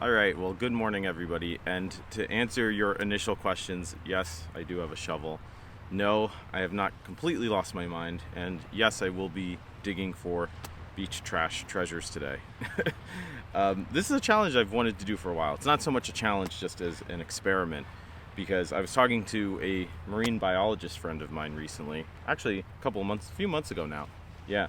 All right, well, good morning, everybody. And to answer your initial questions, yes, I do have a shovel. No, I have not completely lost my mind. And yes, I will be digging for beach trash treasures today. This is a challenge I've wanted to do for a while. It's not so much a challenge just as an experiment, because I was talking to a marine biologist friend of mine recently, actually a few months ago now. Yeah.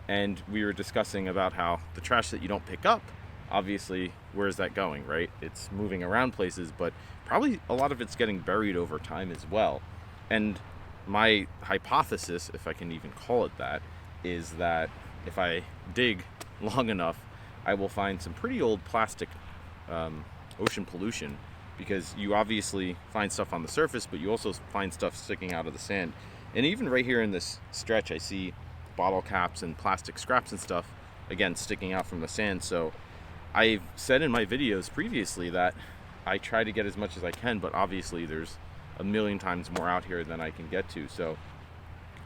And we were discussing about how the trash that you don't pick up, obviously, where's that going, right? It's moving around places, but probably a lot of it's getting buried over time as well. And my hypothesis, if I can even call it that, is that if I dig long enough, I will find some pretty old plastic ocean pollution, because you obviously find stuff on the surface, but you also find stuff sticking out of the sand. And even right here in this stretch, I see bottle caps and plastic scraps and stuff, again, sticking out from the sand. So I've said in my videos previously that I try to get as much as I can, but obviously there's a million times more out here than I can get to. So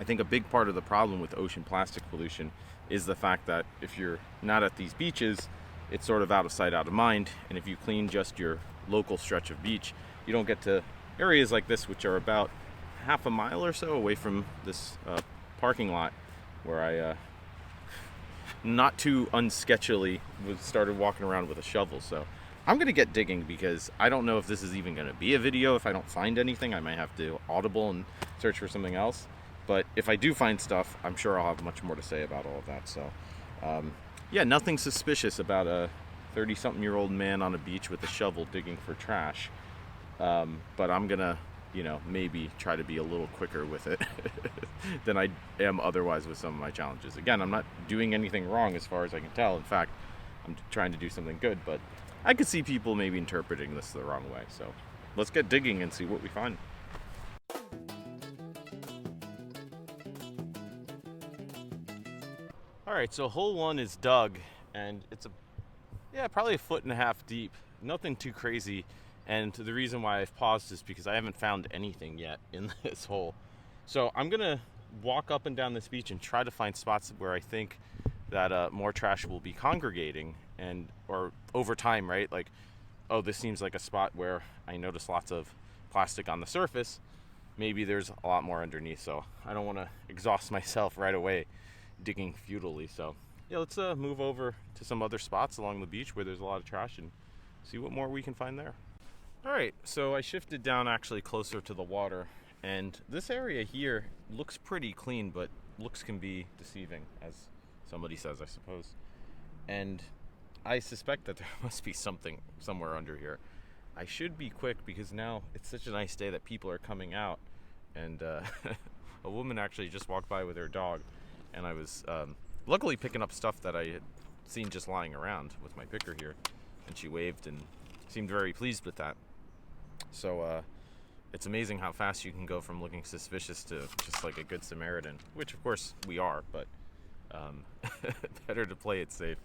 I think a big part of the problem with ocean plastic pollution is the fact that if you're not at these beaches, it's sort of out of sight, out of mind. And if you clean just your local stretch of beach, you don't get to areas like this, which are about half a mile or so away from this parking lot where I not too unsketchily started walking around with a shovel. So I'm gonna get digging, because I don't know if this is even gonna be a video. If I don't find anything, I might have to audible and search for something else. But if I do find stuff, I'm sure I'll have much more to say about all of that. So yeah, nothing suspicious about a 30-something-year-old man on a beach with a shovel digging for trash. But I'm gonna, maybe try to be a little quicker with it than I am otherwise with some of my challenges. Again, I'm not doing anything wrong as far as I can tell. In fact, I'm trying to do something good, but I could see people maybe interpreting this the wrong way. So let's get digging and see what we find. All right, so hole one is dug, and it's probably 1.5 feet deep. Nothing too crazy. And the reason why I've paused is because I haven't found anything yet in this hole. So I'm gonna walk up and down this beach and try to find spots where I think that more trash will be congregating, or over time, right? Like, oh, this seems like a spot where I notice lots of plastic on the surface. Maybe there's a lot more underneath, so I don't want to exhaust myself right away digging futilely. So yeah, let's move over to some other spots along the beach where there's a lot of trash and see what more we can find there. All right, so I shifted down actually closer to the water, and this area here looks pretty clean, but looks can be deceiving, as somebody says, I suppose. And I suspect that there must be something somewhere under here. I should be quick, because now it's such a nice day that people are coming out, and a woman actually just walked by with her dog, and I was luckily picking up stuff that I had seen just lying around with my picker here, and she waved and seemed very pleased with that. So it's amazing how fast you can go from looking suspicious to just like a good Samaritan, which of course we are, but better to play it safe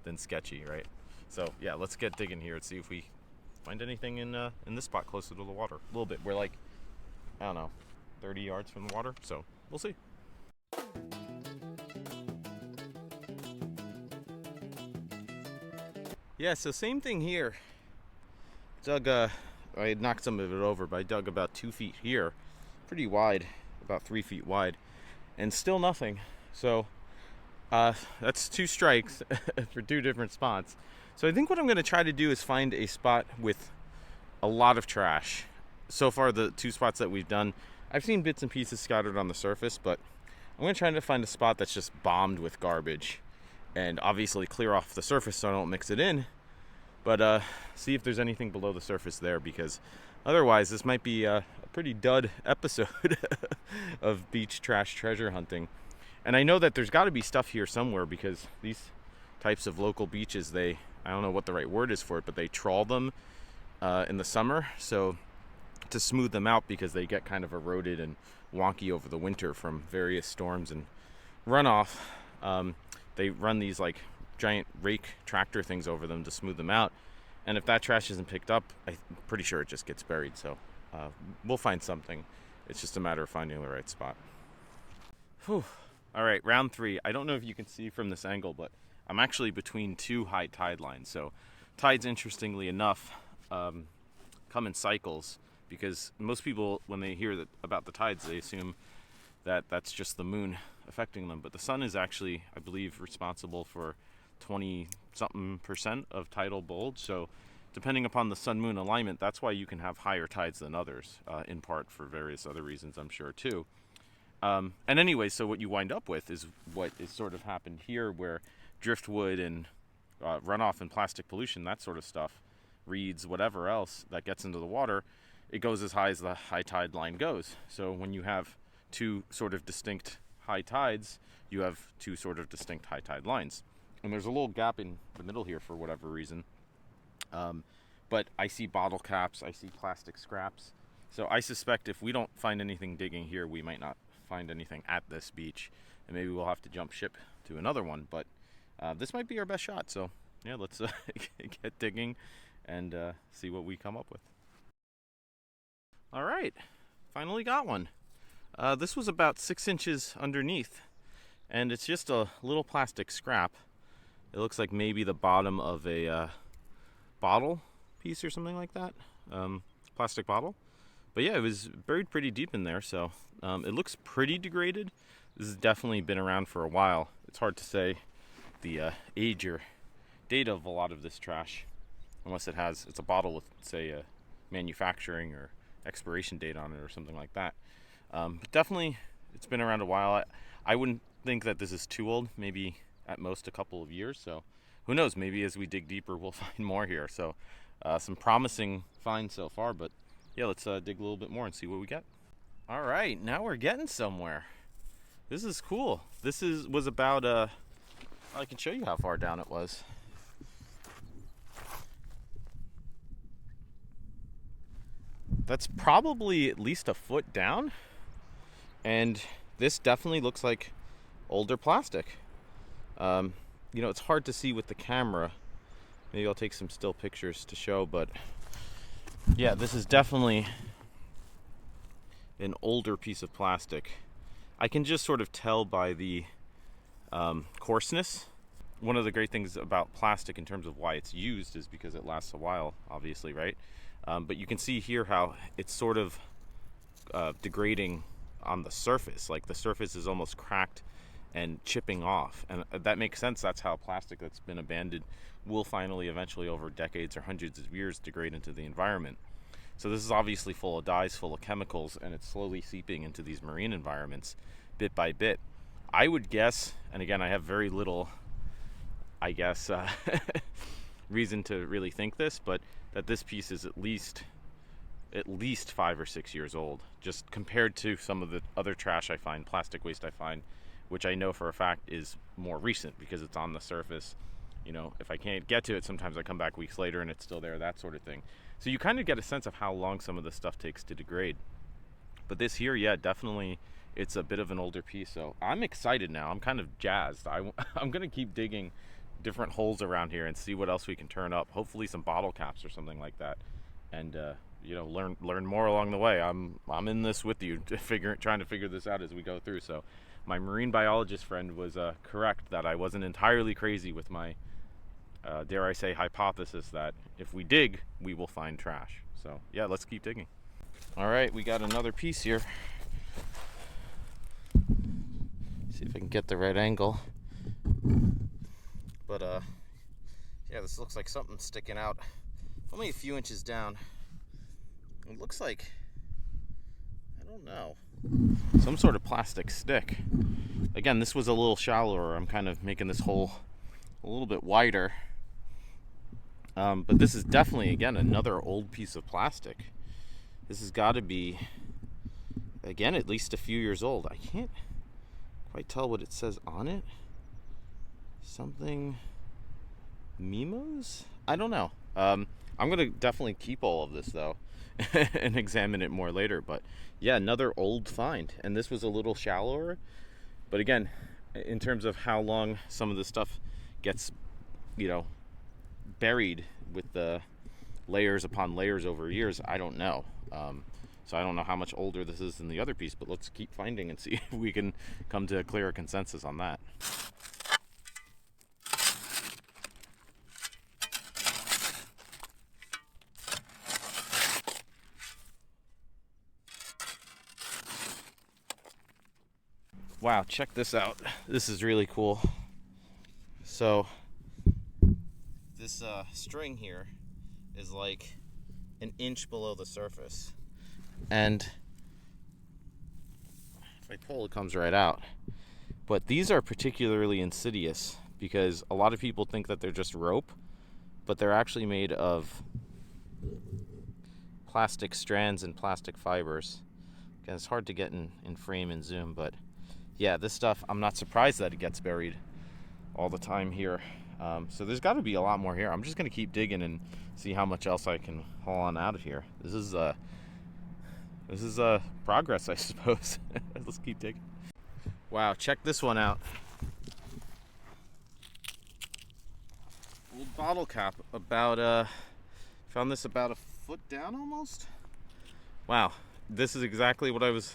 than sketchy, right? So yeah, let's get digging here and see if we find anything in this spot closer to the water. A little bit. We're like, I don't know, 30 yards from the water, so we'll see. Yeah, so same thing here. Dug I had knocked some of it over, but I dug about 2 feet here, pretty wide, about 3 feet wide, and still nothing. So that's 2 strikes for 2 different spots. So I think what I'm going to try to do is find a spot with a lot of trash. So far, the 2 spots that we've done, I've seen bits and pieces scattered on the surface, but I'm going to try to find a spot that's just bombed with garbage, and obviously clear off the surface so I don't mix it in. But see if there's anything below the surface there, because otherwise this might be a pretty dud episode of beach trash treasure hunting. And I know that there's got to be stuff here somewhere, because these types of local beaches, I don't know what the right word is for it, but they trawl them in the summer, so to smooth them out, because they get kind of eroded and wonky over the winter from various storms and runoff. They run these like giant rake tractor things over them to smooth them out, and if that trash isn't picked up, I'm pretty sure it just gets buried. So we'll find something. It's just a matter of finding the right spot. Whew. All right, round 3. I don't know if you can see from this angle, but I'm actually between 2 high tide lines. So tides, interestingly enough, come in cycles, because most people, when they hear about the tides, they assume that that's just the moon affecting them. But the sun is actually, I believe, responsible for 20-something% of tidal bulge. So depending upon the sun-moon alignment, that's why you can have higher tides than others, in part for various other reasons, I'm sure, too. And anyway, so what you wind up with is what is sort of happened here, where driftwood and runoff and plastic pollution, that sort of stuff, reeds, whatever else that gets into the water, it goes as high as the high tide line goes. So when you have two sort of distinct high tides, you have two sort of distinct high tide lines. And there's a little gap in the middle here for whatever reason. But I see bottle caps, I see plastic scraps. So I suspect if we don't find anything digging here, we might not find anything at this beach. And maybe we'll have to jump ship to another one. But this might be our best shot. So yeah, let's get digging and see what we come up with. All right, finally got one. This was about 6 inches underneath, and it's just a little plastic scrap. It looks like maybe the bottom of a bottle piece or something like that, plastic bottle. But yeah, it was buried pretty deep in there, so it looks pretty degraded. This has definitely been around for a while. It's hard to say the age or date of a lot of this trash, unless it's a bottle with, say, a manufacturing or expiration date on it or something like that. But definitely, it's been around a while. I wouldn't think that this is too old, maybe at most a couple of years. So who knows, maybe as we dig deeper, we'll find more here. So some promising finds so far, but yeah, let's dig a little bit more and see what we get. All right, now we're getting somewhere. This is cool. This was about, I can show you how far down it was. That's probably at least a foot down, and this definitely looks like older plastic. You know, it's hard to see with the camera. Maybe I'll take some still pictures to show, but yeah, this is definitely an older piece of plastic. I can just sort of tell by the coarseness. One of the great things about plastic in terms of why it's used is because it lasts a while, obviously, right? But you can see here how it's sort of degrading on the surface. Like the surface is almost cracked and chipping off. And that makes sense. That's how plastic that's been abandoned will finally, eventually, over decades or hundreds of years, degrade into the environment. So this is obviously full of dyes, full of chemicals, and it's slowly seeping into these marine environments bit by bit. I would guess, and again, I have very little, I guess, reason to really think this, but that this piece is at least 5 or 6 years old, just compared to some of the other trash I find, plastic waste I find, which I know for a fact is more recent because it's on the surface. You know, if I can't get to it, sometimes I come back weeks later and it's still there, that sort of thing. So you kind of get a sense of how long some of this stuff takes to degrade. But this here, yeah, definitely, it's a bit of an older piece. So I'm excited now. I'm kind of jazzed. I'm going to keep digging different holes around here and see what else we can turn up. Hopefully some bottle caps or something like that. And, you know, learn more along the way. I'm in this with you, trying to figure this out as we go through. So my marine biologist friend was correct that I wasn't entirely crazy with my, dare I say, hypothesis that if we dig, we will find trash. So yeah, let's keep digging. All right, we got another piece here. See if I can get the right angle. But yeah, this looks like something sticking out only a few inches down. It looks like, I don't know, some sort of plastic stick. Again, this was a little shallower. I'm kind of making this hole a little bit wider. But this is definitely, again, another old piece of plastic. This has got to be, again, at least a few years old. I can't quite tell what it says on it. Something Mimos? I don't know. I'm going to definitely keep all of this, though, and examine it more later. But yeah, another old find. And this was a little shallower. But again, in terms of how long some of this stuff gets, you know, buried with the layers upon layers over years, I don't know. So I don't know how much older this is than the other piece, but let's keep finding and see if we can come to a clearer consensus on that. Wow, check this out. This is really cool. So this string here is like an inch below the surface, and if I pull, it comes right out. But these are particularly insidious because a lot of people think that they're just rope, but they're actually made of plastic strands and plastic fibers. Again, it's hard to get in frame and zoom, but yeah, this stuff, I'm not surprised that it gets buried all the time here. So there's got to be a lot more here. I'm just going to keep digging and see how much else I can haul on out of here. This is progress, I suppose. Let's keep digging. Wow, check this one out. Old bottle cap, about found this about a foot down almost. Wow, this is exactly what I was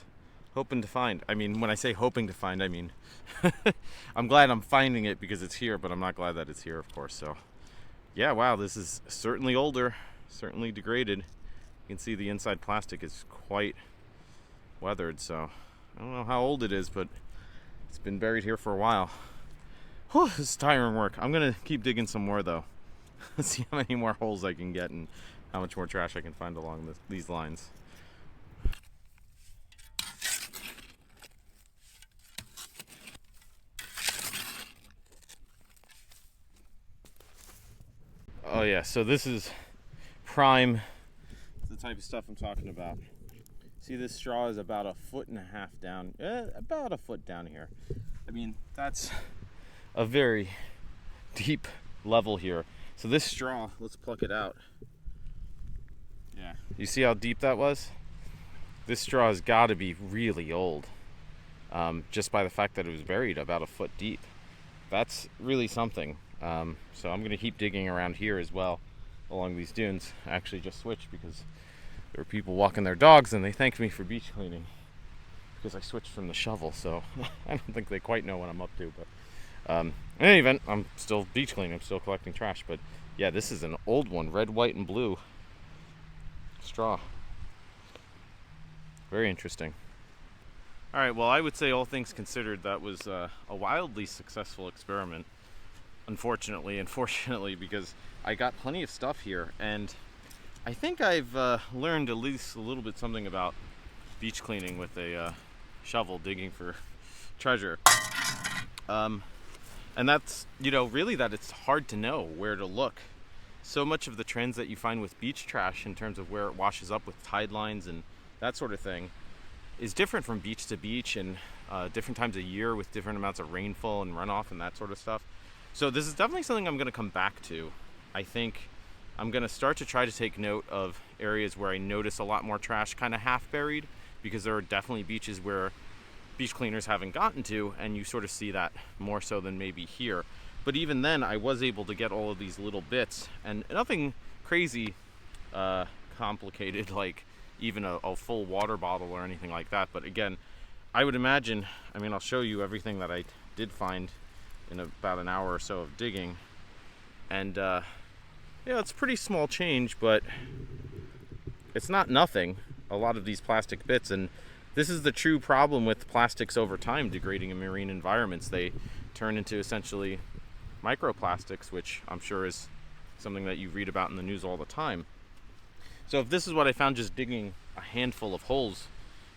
hoping to find. I mean, when I say hoping to find, I mean I'm glad I'm finding it because it's here, but I'm not glad that it's here, of course. So yeah, wow, this is certainly older, certainly degraded. You can see the inside plastic is quite weathered, so I don't know how old it is, but it's been buried here for a while. Whew, this is tiring work. I'm gonna keep digging some more though. Let's see how many more holes I can get and how much more trash I can find along these lines. Oh yeah, so this is prime, the type of stuff I'm talking about. See, this straw is about 1.5 feet down, about a foot down here. I mean, that's a very deep level here. So this straw, let's pluck it out. Yeah, you see how deep that was? This straw has got to be really old, just by the fact that it was buried about 1 foot deep. That's really something. So I'm going to keep digging around here as well along these dunes. I actually just switched because there were people walking their dogs and they thanked me for beach cleaning because I switched from the shovel. So I don't think they quite know what I'm up to, but in any event, I'm still beach cleaning. I'm still collecting trash. But yeah, this is an old one, red, white, and blue straw. Very interesting. All right, well, I would say all things considered, that was a wildly successful experiment. Unfortunately and fortunately, because I got plenty of stuff here, and I think I've learned at least a little bit something about beach cleaning with a shovel, digging for treasure. And that's, really that it's hard to know where to look. So much of the trends that you find with beach trash in terms of where it washes up with tide lines and that sort of thing is different from beach to beach and different times of year with different amounts of rainfall and runoff and that sort of stuff. So this is definitely something I'm going to come back to. I think I'm going to start to try to take note of areas where I notice a lot more trash kind of half buried, because there are definitely beaches where beach cleaners haven't gotten to, and you sort of see that more so than maybe here. But even then, I was able to get all of these little bits, and nothing crazy complicated like even a full water bottle or anything like that. But again, I would imagine, I'll show you everything that I did find in about an hour or so of digging, and yeah, it's a pretty small change, but it's not nothing, a lot of these plastic bits. And this is the true problem with plastics over time degrading in marine environments. They turn into essentially microplastics, which I'm sure is something that you read about in the news all the time. So if this is what I found just digging a handful of holes,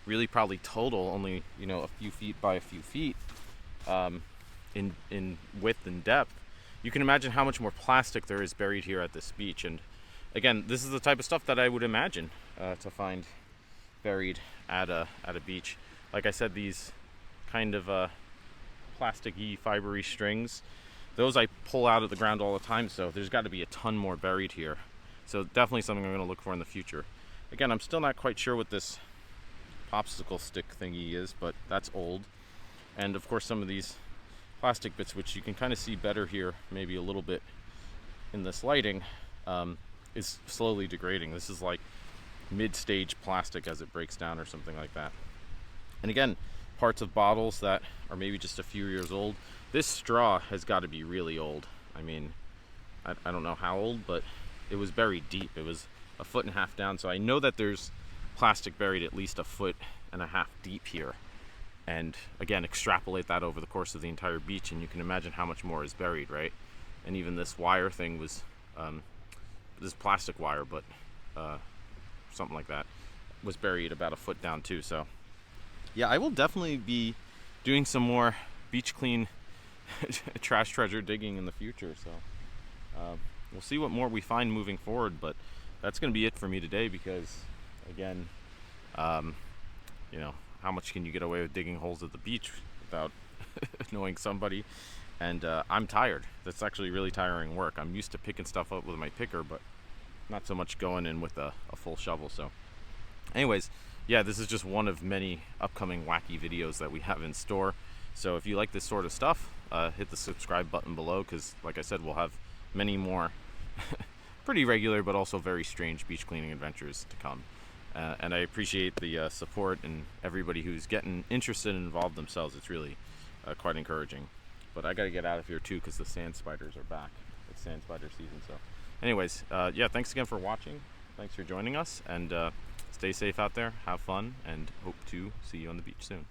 really probably total only a few feet by a few feet in width and depth, you can imagine how much more plastic there is buried here at this beach. And again, this is the type of stuff that I would imagine to find buried at a beach. Like I said, these kind of plasticky, fibery strings, those I pull out of the ground all the time, so there's got to be a ton more buried here. So definitely something I'm going to look for in the future. Again, I'm still not quite sure what this popsicle stick thingy is, but that's old. And of course some of these plastic bits, which you can kind of see better here, maybe a little bit in this lighting, is slowly degrading. This is like mid-stage plastic as it breaks down or something like that. And again, parts of bottles that are maybe just a few years old. This straw has got to be really old. I don't know how old, but it was buried deep. It was 1.5 feet down, so I know that there's plastic buried at least 1.5 feet deep here. and again extrapolate that over the course of the entire beach, and you can imagine how much more is buried, right? And even this wire thing was this plastic wire, but something like that, was buried about a foot down too. So yeah, I will definitely be doing some more beach clean trash treasure digging in the future. So we'll see what more we find moving forward, but that's going to be it for me today, because again, you know, how much can you get away with digging holes at the beach without annoying somebody? And I'm tired. That's actually really tiring work. I'm used to picking stuff up with my picker, but not so much going in with a full shovel. So anyways, yeah, this is just one of many upcoming wacky videos that we have in store. So if you like this sort of stuff, hit the subscribe button below, because like I said, we'll have many more pretty regular but also very strange beach cleaning adventures to come. And I appreciate the support and everybody who's getting interested and involved themselves. It's really quite encouraging. But I gotta get out of here too, because the sand spiders are back. It's sand spider season. So anyways, yeah, thanks again for watching. Thanks for joining us, and stay safe out there, have fun, and hope to see you on the beach soon.